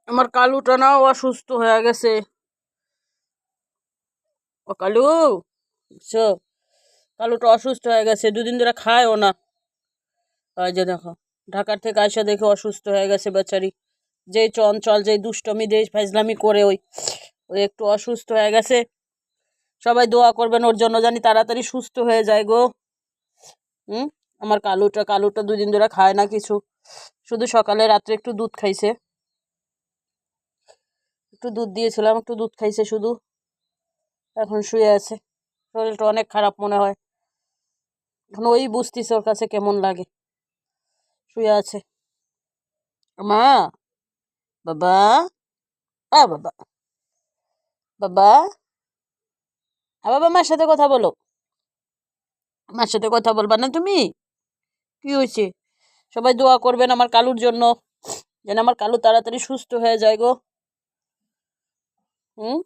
আমার কালুটা না অসুস্থ হয়ে গেছে। ও কালু, বুঝছো, কালুটা অসুস্থ হয়ে গেছে, দুদিন ধরে খায়ও না। ওই যে দেখো, ঢাকার থেকে আসা দেখে অসুস্থ হয়ে গেছে বেচারি। যেই চঞ্চল, যেই দুষ্টমি, যেই ফাইজলামি করে ওই ওই একটু অসুস্থ হয়ে গেছে। সবাই দোয়া করবেন ওর জন্য, জানি তাড়াতাড়ি সুস্থ হয়ে যায় গো। আমার কালুটা দুদিন ধরে খায় না কিছু, শুধু সকালে রাত্রে একটু দুধ খাইছে, একটু দুধ দিয়েছিলাম, একটু দুধ খাইছে শুধু। এখন শুয়ে আছে, শরীরটা অনেক খারাপ মনে হয়। এখন ওই বুঝতেছে ওর কাছে কেমন লাগে, শুয়ে আছে। মা, বাবা, বাবা, বাবা, বাবা, মার সাথে কথা বলো। মার সাথে কথা বলবা না তুমি? কি হয়েছে? সবাই দোয়া করবেন আমার কালুর জন্য, যেন আমার কালু তাড়াতাড়ি সুস্থ হয়ে যায় গো। হুম।